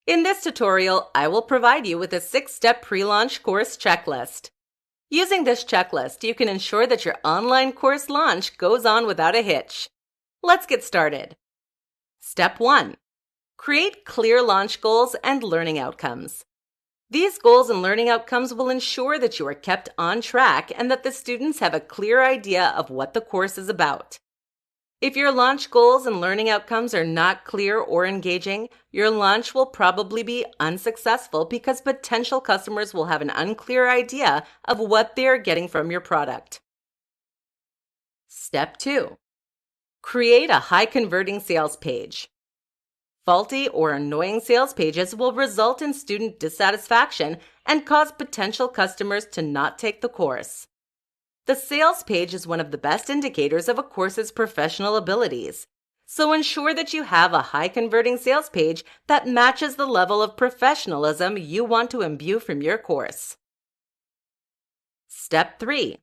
In this tutorial, I will provide you with a 6-step pre-launch course checklist. Using this checklist, you can ensure that your online course launch goes on without a hitch. Let's get started. Step 1. Create clear launch goals and learning outcomes. These goals and learning outcomes will ensure that you are kept on track and that the students have a clear idea of what the course is about. If your launch goals and learning outcomes are not clear or engaging, your launch will probably be unsuccessful because potential customers will have an unclear idea of what they are getting from your product. Step 2. Create a high-converting sales page. Faulty or annoying sales pages will result in student dissatisfaction and cause potential customers to not take the course. The sales page is one of the best indicators of a course's professional abilities, so ensure that you have a high-converting sales page that matches the level of professionalism you want to imbue from your course. Step 3.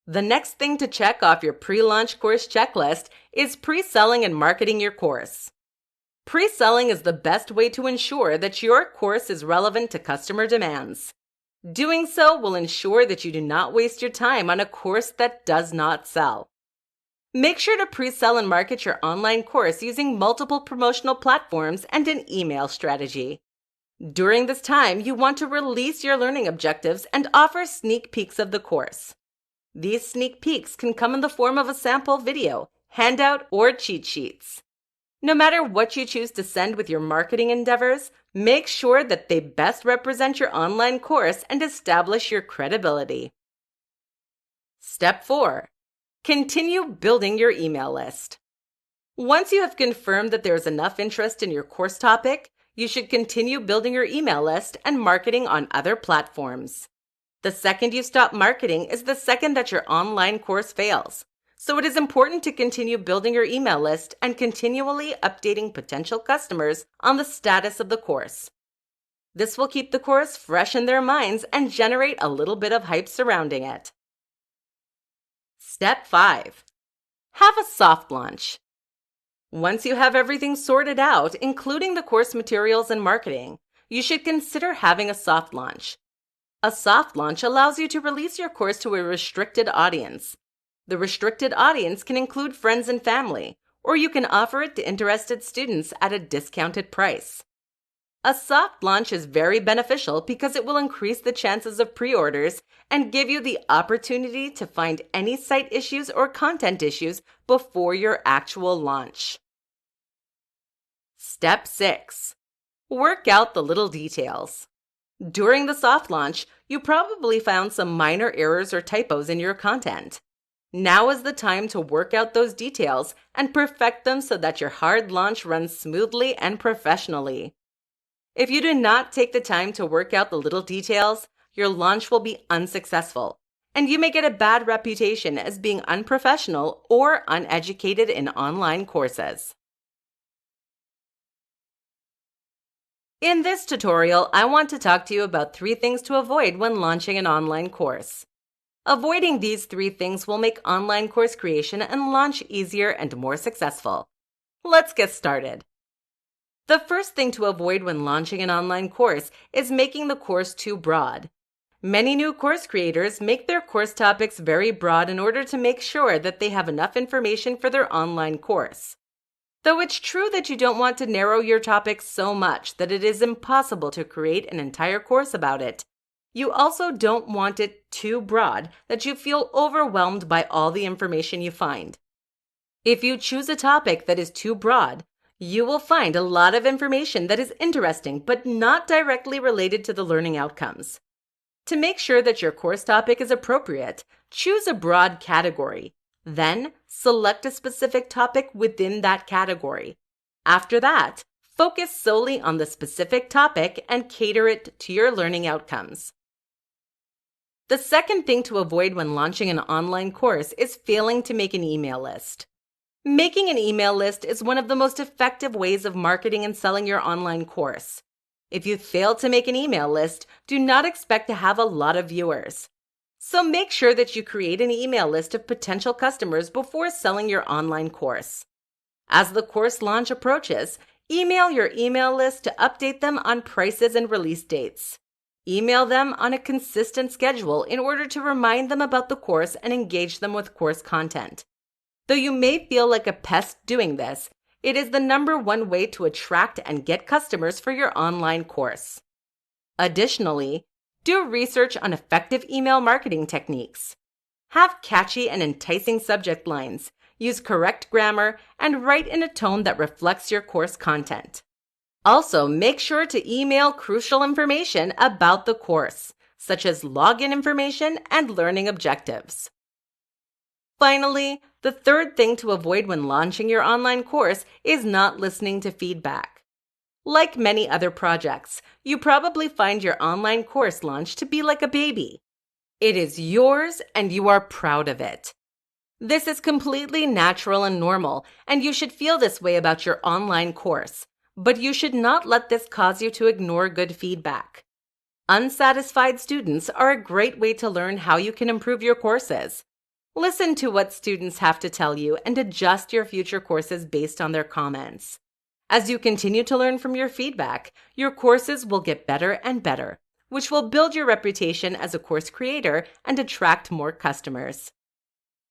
The next thing to check off your pre-launch course checklist is pre-selling and marketing your course. Pre-selling is the best way to ensure that your course is relevant to customer demands. Doing so will ensure that you do not waste your time on a course that does not sell. Make sure to pre-sell and market your online course using multiple promotional platforms and an email strategy. During this time, you want to release your learning objectives and offer sneak peeks of the course. These sneak peeks can come in the form of a sample video, handout, or cheat sheets. No matter what you choose to send with your marketing endeavors, make sure that they best represent your online course and establish your credibility. Step 4. Continue building your email list. Once you have confirmed that there is enough interest in your course topic, you should continue building your email list and marketing on other platforms. The second you stop marketing is the second that your online course fails. So it is important to continue building your email list and continually updating potential customers on the status of the course. This will keep the course fresh in their minds and generate a little bit of hype surrounding it. Step 5. Have a soft launch. Once you have everything sorted out, including the course materials and marketing, you should consider having a soft launch. A soft launch allows you to release your course to a restricted audience. The restricted audience can include friends and family, or you can offer it to interested students at a discounted price. A soft launch is very beneficial because it will increase the chances of pre-orders and give you the opportunity to find any site issues or content issues before your actual launch. Step 6. Work out the little details. During the soft launch, you probably found some minor errors or typos in your content. Now is the time to work out those details and perfect them so that your hard launch runs smoothly and professionally. If you do not take the time to work out the little details, your launch will be unsuccessful, and you may get a bad reputation as being unprofessional or uneducated in online courses. In this tutorial, I want to talk to you about 3 things to avoid when launching an online course. Avoiding these 3 things will make online course creation and launch easier and more successful. Let's get started. The first thing to avoid when launching an online course is making the course too broad. Many new course creators make their course topics very broad in order to make sure that they have enough information for their online course. Though it's true that you don't want to narrow your topic so much that it is impossible to create an entire course about it, you also don't want it too broad that you feel overwhelmed by all the information you find. If you choose a topic that is too broad, you will find a lot of information that is interesting but not directly related to the learning outcomes. To make sure that your course topic is appropriate, choose a broad category. Then, select a specific topic within that category. After that, focus solely on the specific topic and cater it to your learning outcomes. The second thing to avoid when launching an online course is failing to make an email list. Making an email list is one of the most effective ways of marketing and selling your online course. If you fail to make an email list, do not expect to have a lot of viewers. So make sure that you create an email list of potential customers before selling your online course. As the course launch approaches, Email your email list to update them on prices and release dates. Email them on a consistent schedule in order to remind them about the course and engage them with course content. Though you may feel like a pest doing this, it is the #1 way to attract and get customers for your online course. Additionally, do research on effective email marketing techniques. Have catchy and enticing subject lines, use correct grammar, and write in a tone that reflects your course content. Also, make sure to email crucial information about the course, such as login information and learning objectives. Finally, the third thing to avoid when launching your online course is not listening to feedback. Like many other projects, you probably find your online course launch to be like a baby. It is yours and you are proud of it. This is completely natural and normal, and you should feel this way about your online course, but you should not let this cause you to ignore good feedback. Unsatisfied students are a great way to learn how you can improve your courses. Listen to what students have to tell you and adjust your future courses based on their comments. As you continue to learn from your feedback, your courses will get better and better, which will build your reputation as a course creator and attract more customers.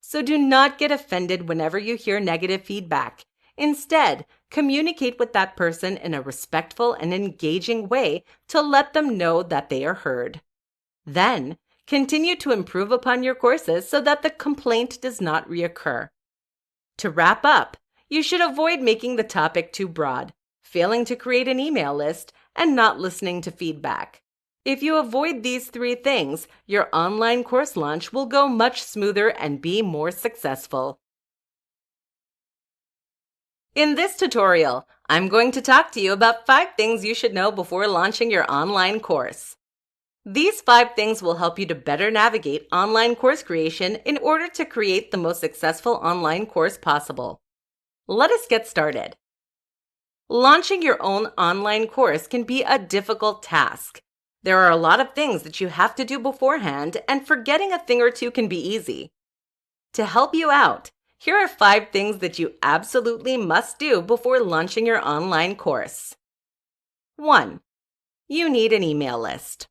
So do not get offended whenever you hear negative feedback. Instead, communicate with that person in a respectful and engaging way to let them know that they are heard. Then, continue to improve upon your courses so that the complaint does not reoccur. To wrap up, you should avoid making the topic too broad, failing to create an email list, and not listening to feedback. If you avoid these 3 things, your online course launch will go much smoother and be more successful. In this tutorial, I'm going to talk to you about 5 things you should know before launching your online course. These 5 things will help you to better navigate online course creation in order to create the most successful online course possible. Let us get started. Launching your own online course can be a difficult task. There are a lot of things that you have to do beforehand, and forgetting a thing or two can be easy. To help you out, here are 5 things that you absolutely must do before launching your online course. 1. You need an email list.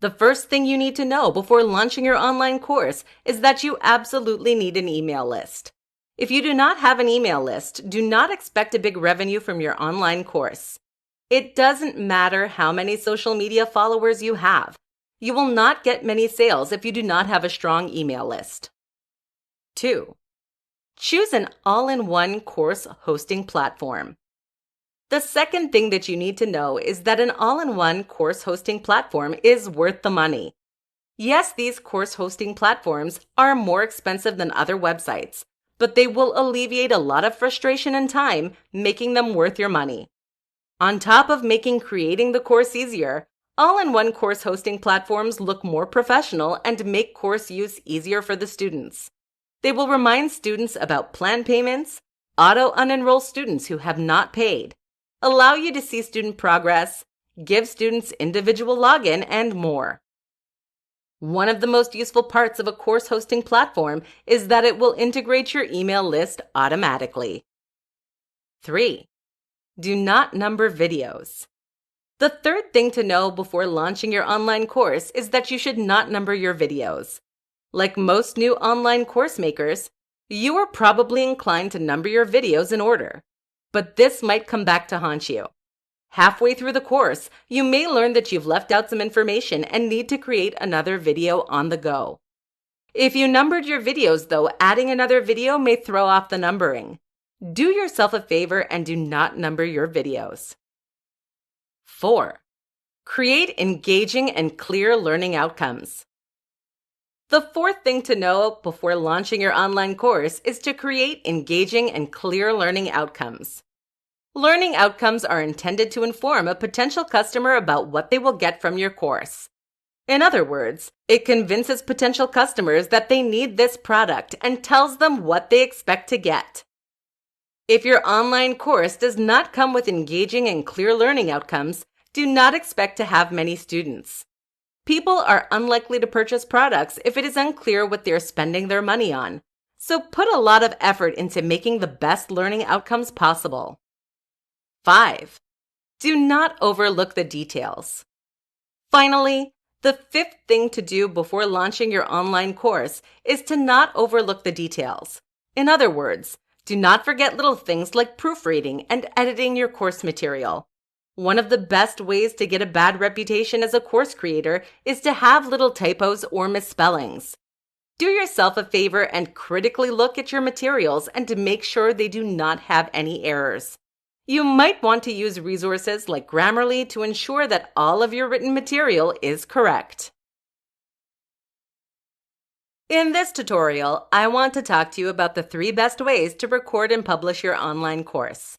The first thing you need to know before launching your online course is that you absolutely need an email list. If you do not have an email list, do not expect a big revenue from your online course. It doesn't matter how many social media followers you have. You will not get many sales if you do not have a strong email list. 2. Choose an all-in-one course hosting platform. The second thing that you need to know is that an all-in-one course hosting platform is worth the money. Yes, these course hosting platforms are more expensive than other websites, but they will alleviate a lot of frustration and time, making them worth your money. On top of making creating the course easier, all-in-one course hosting platforms look more professional and make course use easier for the students. They will remind students about plan payments, auto-unenroll students who have not paid, allow you to see student progress, give students individual login, and more. One of the most useful parts of a course hosting platform is that it will integrate your email list automatically. 3. Do not number videos. The third thing to know before launching your online course is that you should not number your videos. Like most new online course makers, you are probably inclined to number your videos in order, but this might come back to haunt you. Halfway through the course, you may learn that you've left out some information and need to create another video on the go. If you numbered your videos, though, adding another video may throw off the numbering. Do yourself a favor and do not number your videos. 4. Create engaging and clear learning outcomes. The fourth thing to know before launching your online course is to create engaging and clear learning outcomes. Learning outcomes are intended to inform a potential customer about what they will get from your course. In other words, it convinces potential customers that they need this product and tells them what they expect to get. If your online course does not come with engaging and clear learning outcomes, do not expect to have many students. People are unlikely to purchase products if it is unclear what they're spending their money on. So put a lot of effort into making the best learning outcomes possible. 5. Do not overlook the details. Finally, the fifth thing to do before launching your online course is to not overlook the details. In other words, do not forget little things like proofreading and editing your course material. One of the best ways to get a bad reputation as a course creator is to have little typos or misspellings. Do yourself a favor and critically look at your materials and to make sure they do not have any errors. You might want to use resources like Grammarly to ensure that all of your written material is correct. In this tutorial, I want to talk to you about the 3 best ways to record and publish your online course.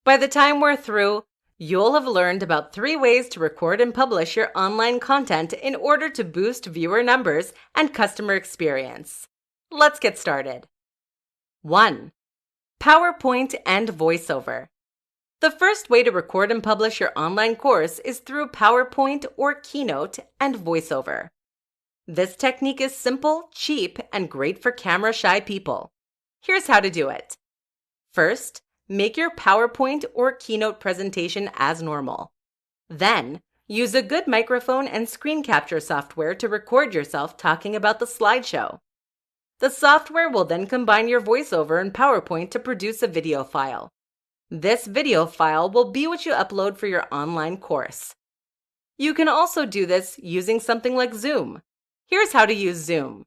By the time we're through, you'll have learned about 3 ways to record and publish your online content in order to boost viewer numbers and customer experience. Let's get started. 1. PowerPoint and VoiceOver. The first way to record and publish your online course is through PowerPoint or Keynote and VoiceOver. This technique is simple, cheap, and great for camera-shy people. Here's how to do it. First, make your PowerPoint or Keynote presentation as normal. Then, use a good microphone and screen capture software to record yourself talking about the slideshow. The software will then combine your VoiceOver and PowerPoint to produce a video file. This video file will be what you upload for your online course. You can also do this using something like Zoom. Here's how to use Zoom.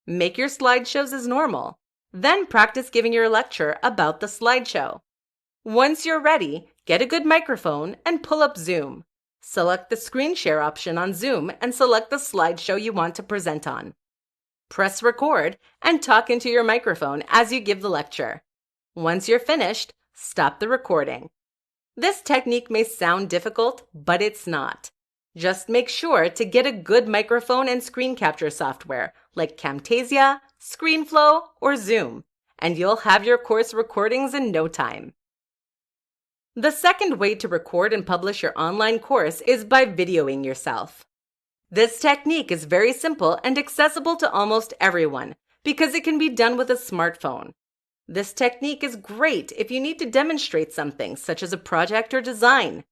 Make your slideshows as normal. Then practice giving your lecture about the slideshow. Once you're ready, get a good microphone and pull up Zoom. Select the screen share option on Zoom and select the slideshow you want to present on. Press record and talk into your microphone as you give the lecture. Once you're finished, stop the recording. This technique may sound difficult, but it's not. Just make sure to get a good microphone and screen capture software like Camtasia, ScreenFlow, or Zoom, and you'll have your course recordings in no time. The second way to record and publish your online course is by videoing yourself. This technique is very simple and accessible to almost everyone because it can be done with a smartphone. This technique is great if you need to demonstrate something, such as a project or design.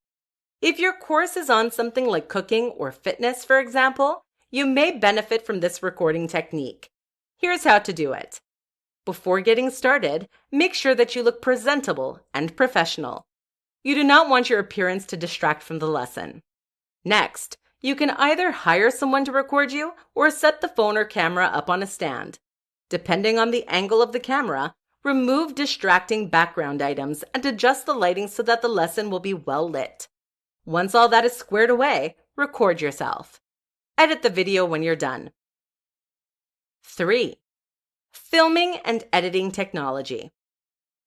If your course is on something like cooking or fitness, for example, you may benefit from this recording technique. Here's how to do it. Before getting started, make sure that you look presentable and professional. You do not want your appearance to distract from the lesson. Next, you can either hire someone to record you or set the phone or camera up on a stand. Depending on the angle of the camera, remove distracting background items and adjust the lighting so that the lesson will be well lit. Once all that is squared away, record yourself. Edit the video when you're done. 3. Filming and editing technology.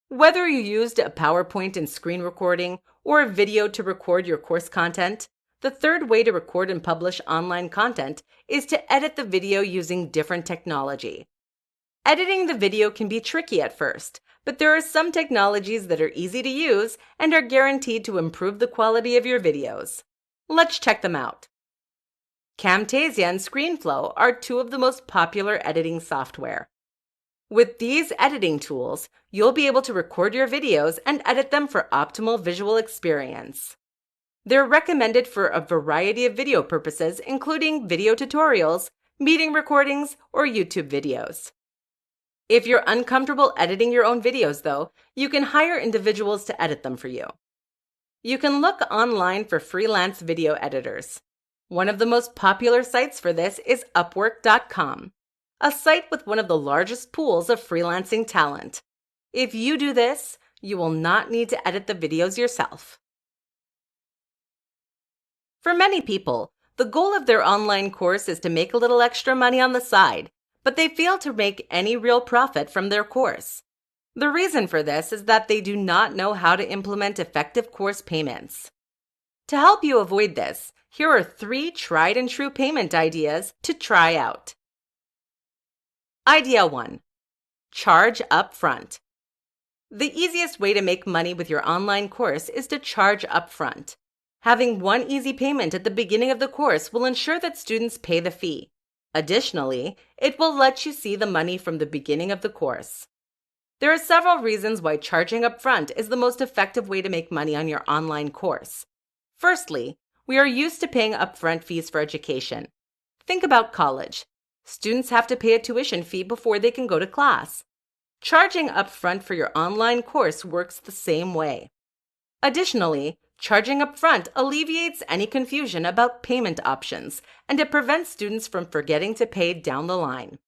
Whether you used a PowerPoint and screen recording or a video to record your course content, the third way to record and publish online content is to edit the video using different technology. Editing the video can be tricky at first, but there are some technologies that are easy to use and are guaranteed to improve the quality of your videos. Let's check them out. Camtasia and ScreenFlow are 2 of the most popular editing software. With these editing tools, you'll be able to record your videos and edit them for optimal visual experience. They're recommended for a variety of video purposes, including video tutorials, meeting recordings, or YouTube videos. If you're uncomfortable editing your own videos, though, you can hire individuals to edit them for you. You can look online for freelance video editors. One of the most popular sites for this is Upwork.com, a site with one of the largest pools of freelancing talent. If you do this, you will not need to edit the videos yourself. For many people, the goal of their online course is to make a little extra money on the side, but they fail to make any real profit from their course. The reason for this is that they do not know how to implement effective course payments. To help you avoid this, here are 3 tried and true payment ideas to try out. Idea 1. Charge up front. The easiest way to make money with your online course is to charge up front. Having one easy payment at the beginning of the course will ensure that students pay the fee. Additionally, it will let you see the money from the beginning of the course. There are several reasons why charging upfront is the most effective way to make money on your online course. Firstly, we are used to paying upfront fees for education. Think about college. Students have to pay a tuition fee before they can go to class. Charging upfront for your online course works the same way. Additionally, charging upfront alleviates any confusion about payment options, and it prevents students from forgetting to pay down the line.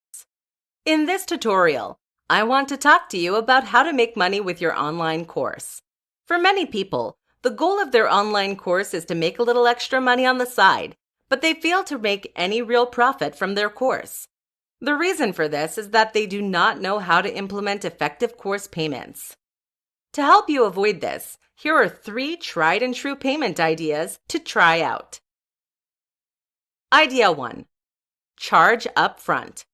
In this tutorial, I want to talk to you about how to make money with your online course. For many people, the goal of their online course is to make a little extra money on the side, but they fail to make any real profit from their course. The reason for this is that they do not know how to implement effective course payments. To help you avoid this, here are 3 tried and true payment ideas to try out. Idea 1. Charge upfront.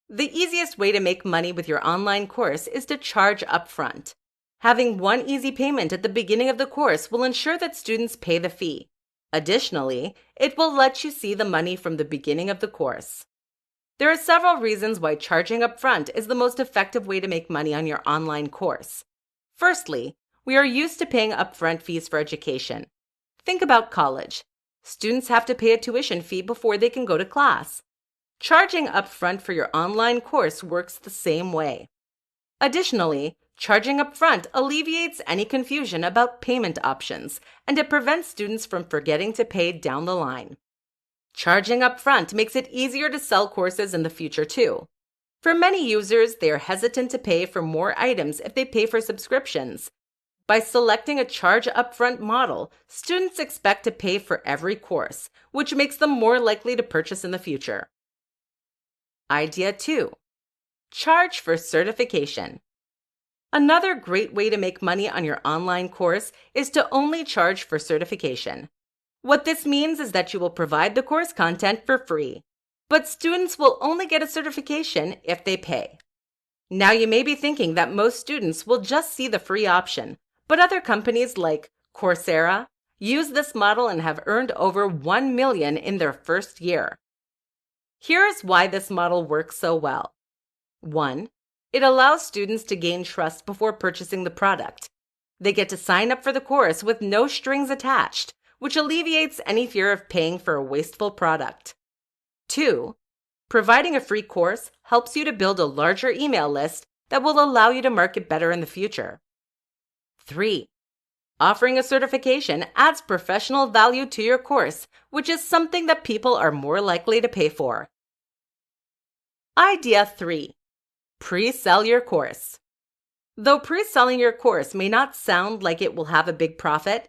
The easiest way to make money with your online course is to charge upfront. Having one easy payment at the beginning of the course will ensure that students pay the fee. Additionally, it will let you see the money from the beginning of the course. There are several reasons why charging upfront is the most effective way to make money on your online course. Firstly, we are used to paying upfront fees for education. Think about college. Students have to pay a tuition fee before they can go to class. Charging upfront for your online course works the same way. Additionally, charging upfront alleviates any confusion about payment options, and it prevents students from forgetting to pay down the line. Charging upfront makes it easier to sell courses in the future too. For many users, they are hesitant to pay for more items if they pay for subscriptions. By selecting a charge upfront model, students expect to pay for every course, which makes them more likely to purchase in the future. Idea 2. Charge for certification. Another great way to make money on your online course is to only charge for certification. What this means is that you will provide the course content for free, but students will only get a certification if they pay. Now you may be thinking that most students will just see the free option, but other companies like Coursera use this model and have earned over $1 million in their first year. Here's why this model works so well. 1. It allows students to gain trust before purchasing the product. They get to sign up for the course with no strings attached, which alleviates any fear of paying for a wasteful product. 2. Providing a free course helps you to build a larger email list that will allow you to market better in the future. 3. Offering a certification adds professional value to your course, which is something that people are more likely to pay for. Idea 3. Pre-sell your course. Though pre-selling your course may not sound like it will have a big profit,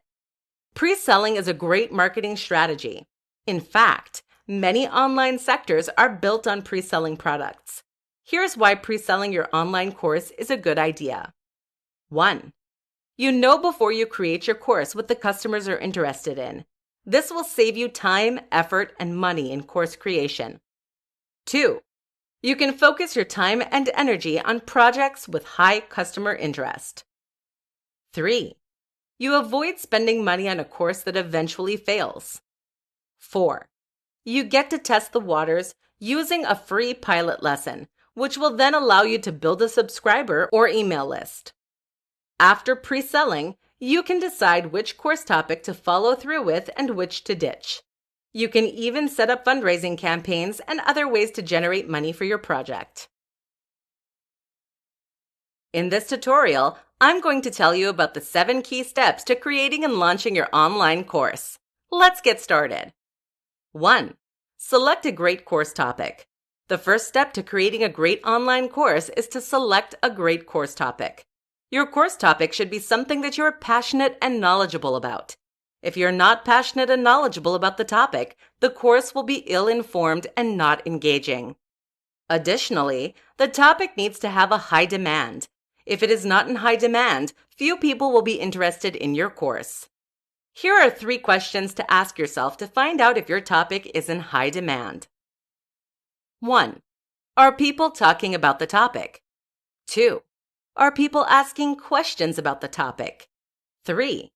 pre-selling is a great marketing strategy. In fact, many online sectors are built on pre-selling products. Here's why pre-selling your online course is a good idea. 1. You know before you create your course what the customers are interested in. This will save you time, effort, and money in course creation. 2. You can focus your time and energy on projects with high customer interest. 3. You avoid spending money on a course that eventually fails. 4. You get to test the waters using a free pilot lesson, which will then allow you to build a subscriber or email list. After pre-selling, you can decide which course topic to follow through with and which to ditch. You can even set up fundraising campaigns and other ways to generate money for your project. In this tutorial, I'm going to tell you about the 7 key steps to creating and launching your online course. Let's get started. 1. Select a great course topic. The first step to creating a great online course is to select a great course topic. Your course topic should be something that you're passionate and knowledgeable about. If you're not passionate and knowledgeable about the topic, the course will be ill-informed and not engaging. Additionally, the topic needs to have a high demand. If it is not in high demand, few people will be interested in your course. Here are 3 questions to ask yourself to find out if your topic is in high demand. 1. Are people talking about the topic? 2. Are people asking questions about the topic? 3.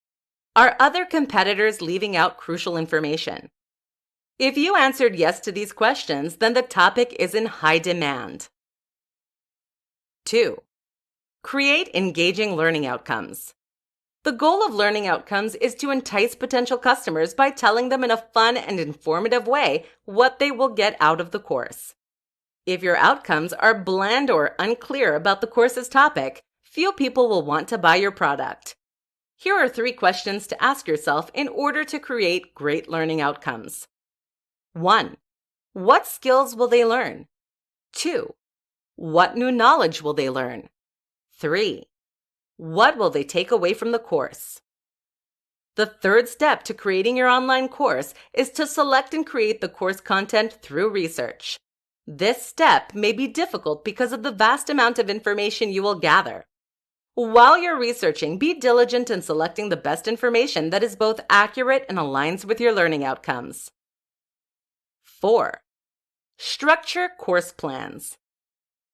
Are other competitors leaving out crucial information? If you answered yes to these questions, then the topic is in high demand. 2. Create engaging learning outcomes. The goal of learning outcomes is to entice potential customers by telling them in a fun and informative way what they will get out of the course. If your outcomes are bland or unclear about the course's topic, few people will want to buy your product. Here are 3 questions to ask yourself in order to create great learning outcomes. 1. What skills will they learn? 2. What new knowledge will they learn? 3. What will they take away from the course? The third step to creating your online course is to select and create the course content through research. This step may be difficult because of the vast amount of information you will gather. While you're researching, be diligent in selecting the best information that is both accurate and aligns with your learning outcomes. 4. Structure course plans.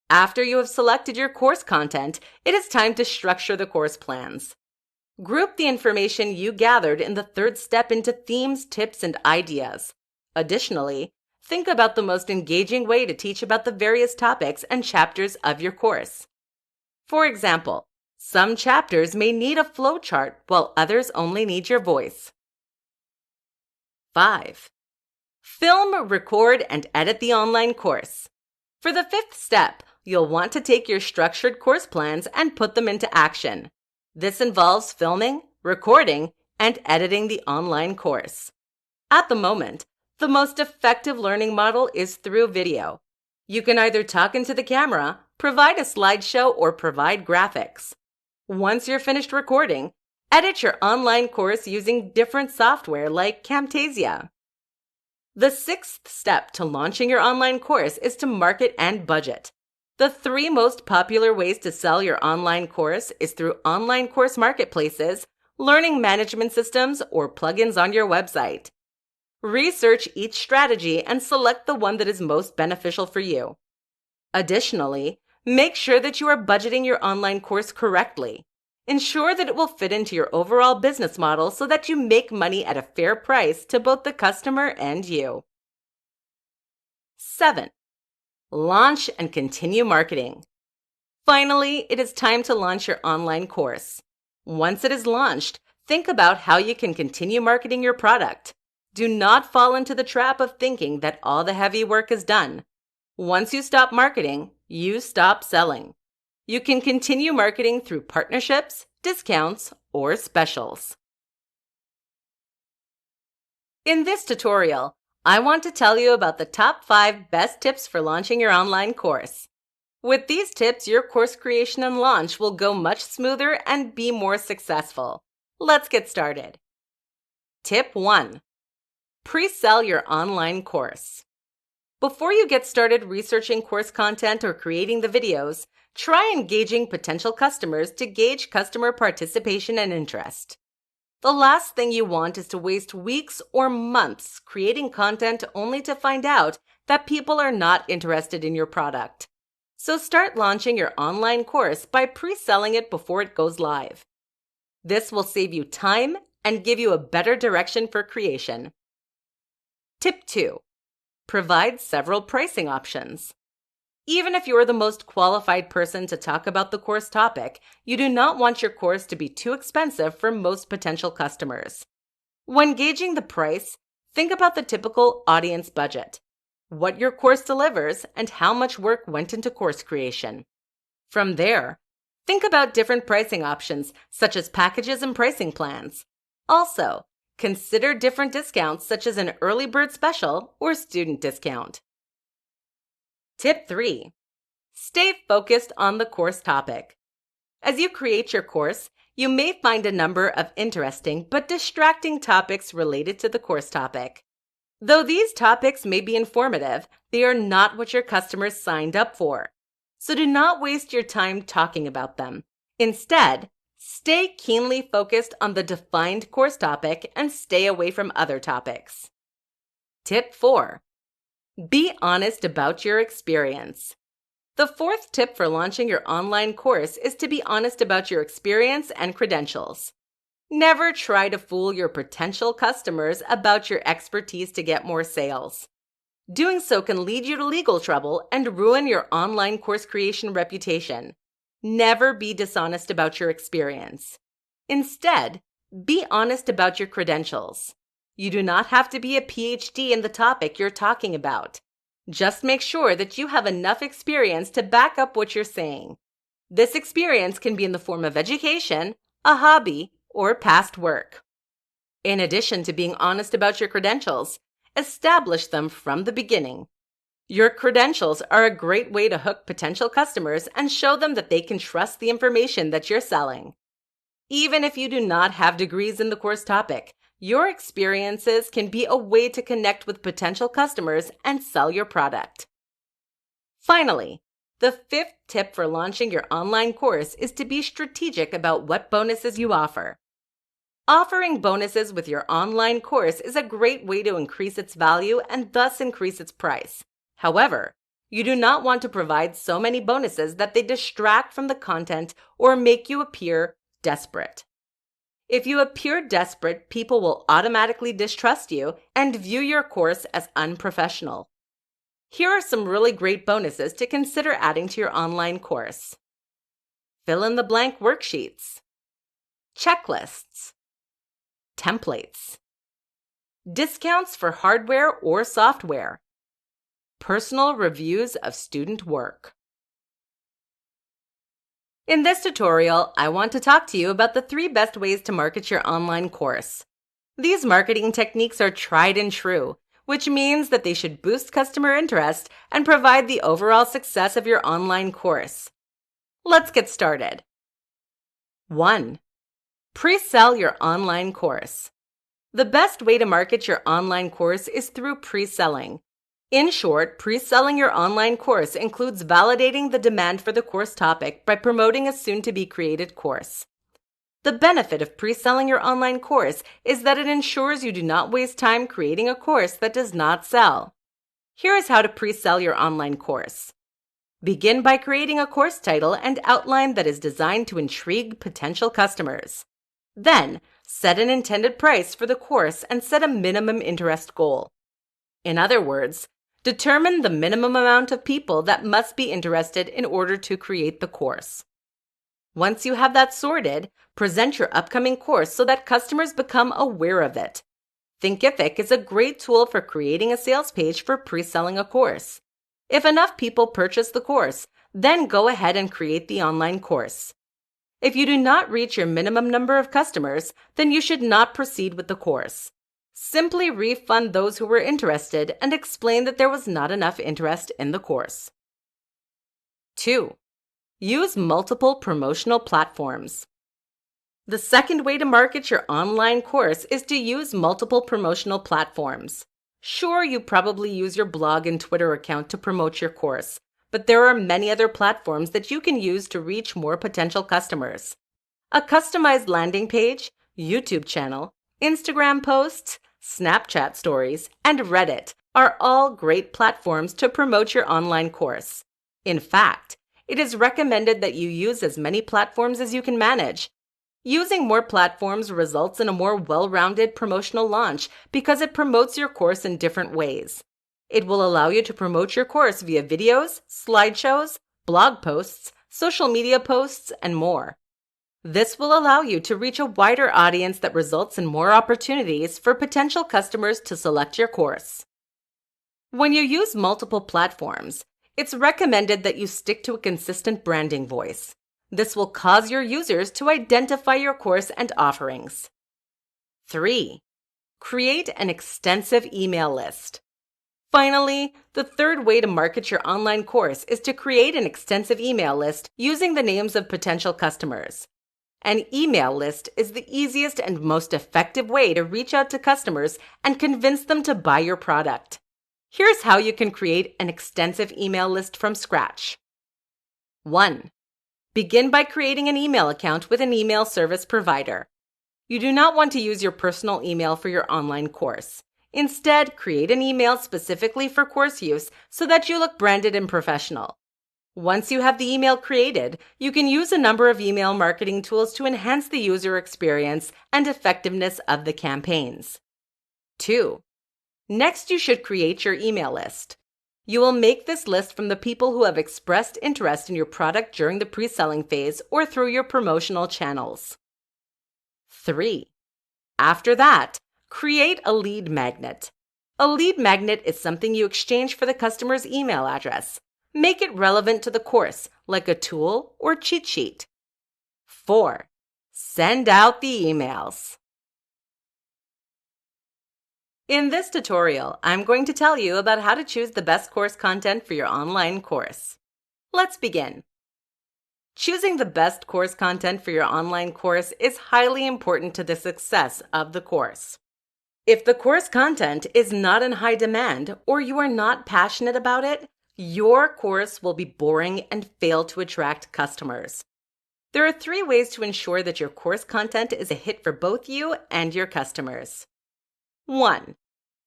After you have selected your course content, it is time to structure the course plans. Group the information you gathered in the third step into themes, tips, and ideas. Additionally, think about the most engaging way to teach about the various topics and chapters of your course. For example, some chapters may need a flowchart while others only need your voice. 5. Film, record, and edit the online course. For the 5th step, you'll want to take your structured course plans and put them into action. This involves filming, recording, and editing the online course. At the moment, the most effective learning model is through video. You can either talk into the camera, provide a slideshow, or provide graphics. Once you're finished recording, edit your online course using different software like Camtasia. The 6th step to launching your online course is to market and budget. The 3 most popular ways to sell your online course is through online course marketplaces, learning management systems, or plugins on your website. Research each strategy and select the one that is most beneficial for you. Additionally, make sure that you are budgeting your online course correctly. Ensure that it will fit into your overall business model so that you make money at a fair price to both the customer and you. 7. Launch and continue marketing. Finally, it is time to launch your online course. Once it is launched, think about how you can continue marketing your product. Do not fall into the trap of thinking that all the heavy work is done. Once you stop marketing, you stop selling. You can continue marketing through partnerships, discounts, or specials. In this tutorial, I want to tell you about the top 5 best tips for launching your online course. With these tips, your course creation and launch will go much smoother and be more successful. Let's get started. Tip 1. Pre-sell your online course. Before you get started researching course content or creating the videos, try engaging potential customers to gauge customer participation and interest. The last thing you want is to waste weeks or months creating content only to find out that people are not interested in your product. So start launching your online course by pre-selling it before it goes live. This will save you time and give you a better direction for creation. Tip 2. Provide several pricing options. Even if you're the most qualified person to talk about the course topic, you do not want your course to be too expensive for most potential customers. When gauging the price, think about the typical audience budget, what your course delivers, and how much work went into course creation. From there, think about different pricing options such as packages and pricing plans. Also, consider different discounts such as an early bird special or student discount. Tip 3. Stay focused on the course topic. As you create your course, you may find a number of interesting but distracting topics related to the course topic. Though these topics may be informative, they are not what your customers signed up for. So do not waste your time talking about them. Instead, stay keenly focused on the defined course topic and stay away from other topics. Tip 4. Be honest about your experience. The 4th tip for launching your online course is to be honest about your experience and credentials. Never try to fool your potential customers about your expertise to get more sales. Doing so can lead you to legal trouble and ruin your online course creation reputation. Never be dishonest about your experience. Instead, be honest about your credentials. You do not have to be a PhD in the topic you're talking about. Just make sure that you have enough experience to back up what you're saying. This experience can be in the form of education, a hobby, or past work. In addition to being honest about your credentials, establish them from the beginning. Your credentials are a great way to hook potential customers and show them that they can trust the information that you're selling. Even if you do not have degrees in the course topic, your experiences can be a way to connect with potential customers and sell your product. Finally, the fifth tip for launching your online course is to be strategic about what bonuses you offer. Offering bonuses with your online course is a great way to increase its value and thus increase its price. However, you do not want to provide so many bonuses that they distract from the content or make you appear desperate. If you appear desperate, people will automatically distrust you and view your course as unprofessional. Here are some really great bonuses to consider adding to your online course. Fill-in-the-blank worksheets, checklists, templates, discounts for hardware or software, personal reviews of student work. In this tutorial, I want to talk to you about the 3 best ways to market your online course. These marketing techniques are tried and true, which means that they should boost customer interest and provide the overall success of your online course. Let's get started. 1. Pre-sell your online course. The best way to market your online course is through pre-selling. In short, pre-selling your online course includes validating the demand for the course topic by promoting a soon-to-be-created course. The benefit of pre-selling your online course is that it ensures you do not waste time creating a course that does not sell. Here is how to pre-sell your online course. Begin by creating a course title and outline that is designed to intrigue potential customers. Then, set an intended price for the course and set a minimum interest goal. In other words, determine the minimum amount of people that must be interested in order to create the course. Once you have that sorted, present your upcoming course so that customers become aware of it. Thinkific is a great tool for creating a sales page for pre-selling a course. If enough people purchase the course, then go ahead and create the online course. If you do not reach your minimum number of customers, then you should not proceed with the course. Simply refund those who were interested and explain that there was not enough interest in the course. 2. Use multiple promotional platforms. The second way to market your online course is to use multiple promotional platforms. Sure, you probably use your blog and Twitter account to promote your course, but there are many other platforms that you can use to reach more potential customers. A customized landing page, YouTube channel, Instagram posts, Snapchat stories, and Reddit are all great platforms to promote your online course. In fact, it is recommended that you use as many platforms as you can manage. Using more platforms results in a more well-rounded promotional launch because it promotes your course in different ways. It will allow you to promote your course via videos, slideshows, blog posts, social media posts, and more. This will allow you to reach a wider audience that results in more opportunities for potential customers to select your course. When you use multiple platforms, it's recommended that you stick to a consistent branding voice. This will cause your users to identify your course and offerings. 3. Create an extensive email list. Finally, the third way to market your online course is to create an extensive email list using the names of potential customers. An email list is the easiest and most effective way to reach out to customers and convince them to buy your product. Here's how you can create an extensive email list from scratch. 1. Begin by creating an email account with an email service provider. You do not want to use your personal email for your online course. Instead, create an email specifically for course use so that you look branded and professional. Once you have the email created, you can use a number of email marketing tools to enhance the user experience and effectiveness of the campaigns. 2. Next, you should create your email list. You will make this list from the people who have expressed interest in your product during the pre-selling phase or through your promotional channels. 3. After that, create a lead magnet. A lead magnet is something you exchange for the customer's email address. Make it relevant to the course, like a tool or cheat sheet. 4. Send out the emails. In this tutorial, I'm going to tell you about how to choose the best course content for your online course. Let's begin. Choosing the best course content for your online course is highly important to the success of the course. If the course content is not in high demand or you are not passionate about it, your course will be boring and fail to attract customers. There are 3 ways to ensure that your course content is a hit for both you and your customers. 1.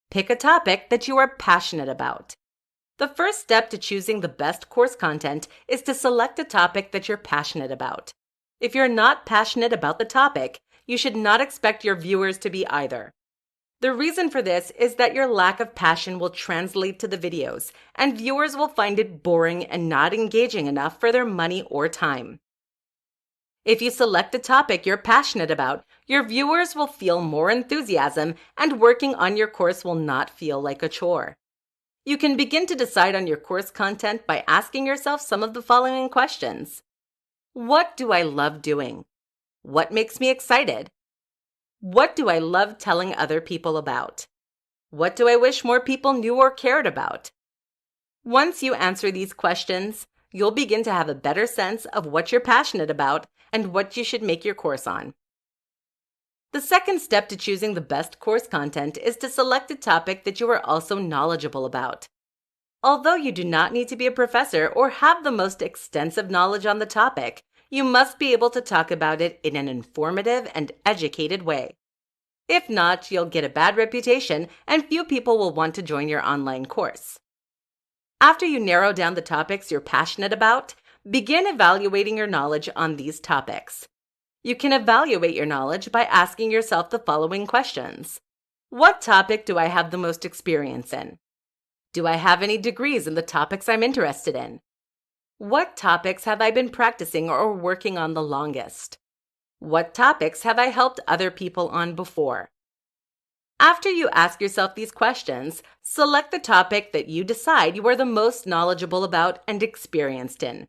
Pick a topic that you are passionate about. The first step to choosing the best course content is to select a topic that you're passionate about. If you're not passionate about the topic, you should not expect your viewers to be either. The reason for this is that your lack of passion will translate to the videos, and viewers will find it boring and not engaging enough for their money or time. If you select a topic you're passionate about, your viewers will feel more enthusiasm and working on your course will not feel like a chore. You can begin to decide on your course content by asking yourself some of the following questions. What do I love doing? What makes me excited? What do I love telling other people about? What do I wish more people knew or cared about? Once you answer these questions, you'll begin to have a better sense of what you're passionate about and what you should make your course on. The second step to choosing the best course content is to select a topic that you are also knowledgeable about. Although you do not need to be a professor or have the most extensive knowledge on the topic, you must be able to talk about it in an informative and educated way. If not, you'll get a bad reputation and few people will want to join your online course. After you narrow down the topics you're passionate about, begin evaluating your knowledge on these topics. You can evaluate your knowledge by asking yourself the following questions. What topic do I have the most experience in? Do I have any degrees in the topics I'm interested in? What topics have I been practicing or working on the longest? What topics have I helped other people on before? After you ask yourself these questions, select the topic that you decide you are the most knowledgeable about and experienced in.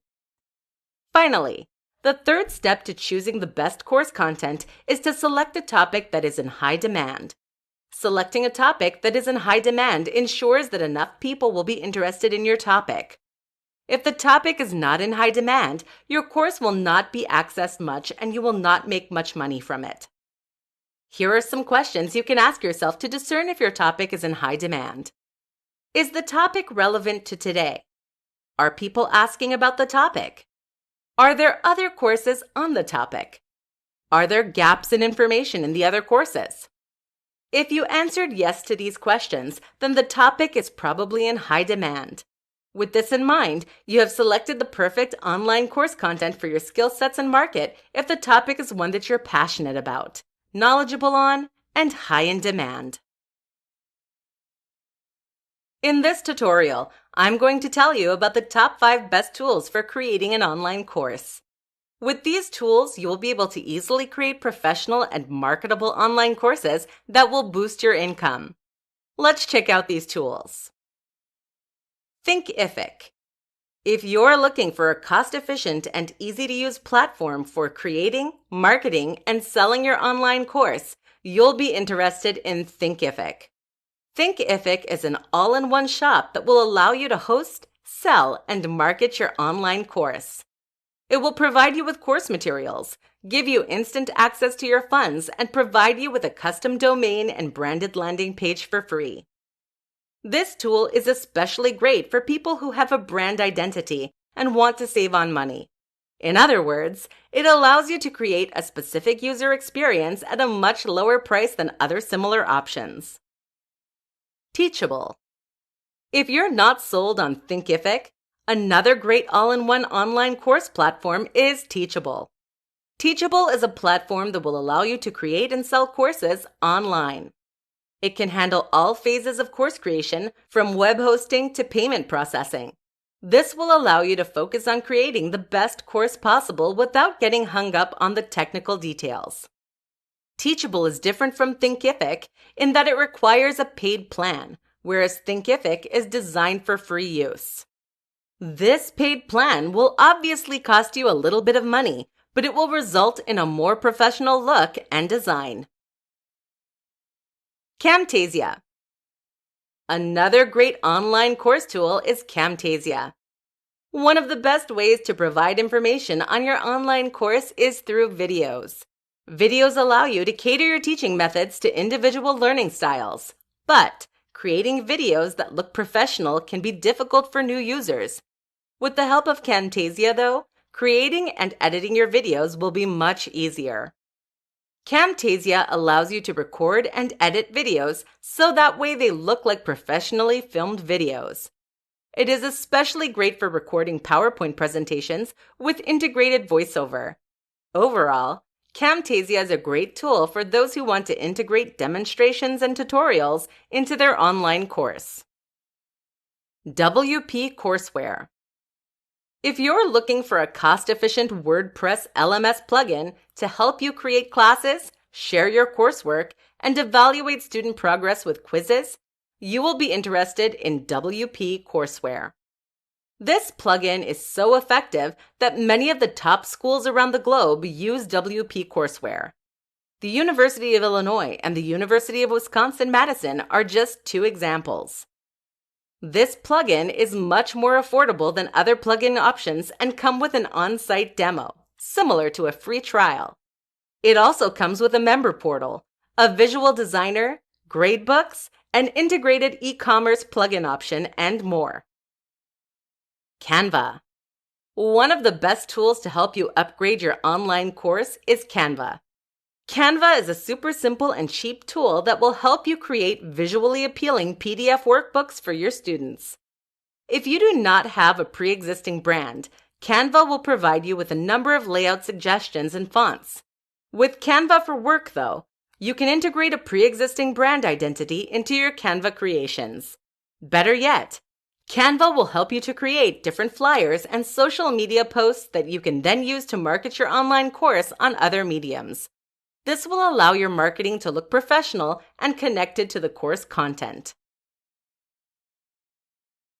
Finally, the third step to choosing the best course content is to select a topic that is in high demand. Selecting a topic that is in high demand ensures that enough people will be interested in your topic. If the topic is not in high demand, your course will not be accessed much and you will not make much money from it. Here are some questions you can ask yourself to discern if your topic is in high demand. Is the topic relevant to today? Are people asking about the topic? Are there other courses on the topic? Are there gaps in information in the other courses? If you answered yes to these questions, then the topic is probably in high demand. With this in mind, you have selected the perfect online course content for your skill sets and market if the topic is one that you're passionate about, knowledgeable on, and high in demand. In this tutorial, I'm going to tell you about the top 5 best tools for creating an online course. With these tools, you will be able to easily create professional and marketable online courses that will boost your income. Let's check out these tools. Thinkific. If you're looking for a cost-efficient and easy-to-use platform for creating, marketing, and selling your online course, you'll be interested in Thinkific. Thinkific is an all-in-one shop that will allow you to host, sell, and market your online course. It will provide you with course materials, give you instant access to your funds, and provide you with a custom domain and branded landing page for free. This tool is especially great for people who have a brand identity and want to save on money. In other words, it allows you to create a specific user experience at a much lower price than other similar options. Teachable. If you're not sold on Thinkific, another great all-in-one online course platform is Teachable. Teachable is a platform that will allow you to create and sell courses online. It can handle all phases of course creation, from web hosting to payment processing. This will allow you to focus on creating the best course possible without getting hung up on the technical details. Teachable is different from Thinkific in that it requires a paid plan, whereas Thinkific is designed for free use. This paid plan will obviously cost you a little bit of money, but it will result in a more professional look and design. Camtasia. Another great online course tool is Camtasia. One of the best ways to provide information on your online course is through videos. Videos allow you to cater your teaching methods to individual learning styles, but creating videos that look professional can be difficult for new users. With the help of Camtasia, though, creating and editing your videos will be much easier. Camtasia allows you to record and edit videos so that way they look like professionally filmed videos. It is especially great for recording PowerPoint presentations with integrated voiceover. Overall, Camtasia is a great tool for those who want to integrate demonstrations and tutorials into their online course. WP Courseware. If you're looking for a cost-efficient WordPress LMS plugin to help you create classes, share your coursework, and evaluate student progress with quizzes, you will be interested in WP Courseware. This plugin is so effective that many of the top schools around the globe use WP Courseware. The University of Illinois and the University of Wisconsin-Madison are just two examples. This plugin is much more affordable than other plugin options and come with an on-site demo, similar to a free trial. It also comes with a member portal, a visual designer, gradebooks, an integrated e-commerce plugin option, and more. Canva. One of the best tools to help you upgrade your online course is Canva. Canva is a super simple and cheap tool that will help you create visually appealing PDF workbooks for your students. If you do not have a pre-existing brand, Canva will provide you with a number of layout suggestions and fonts. With Canva for Work, though, you can integrate a pre-existing brand identity into your Canva creations. Better yet, Canva will help you to create different flyers and social media posts that you can then use to market your online course on other mediums. This will allow your marketing to look professional and connected to the course content.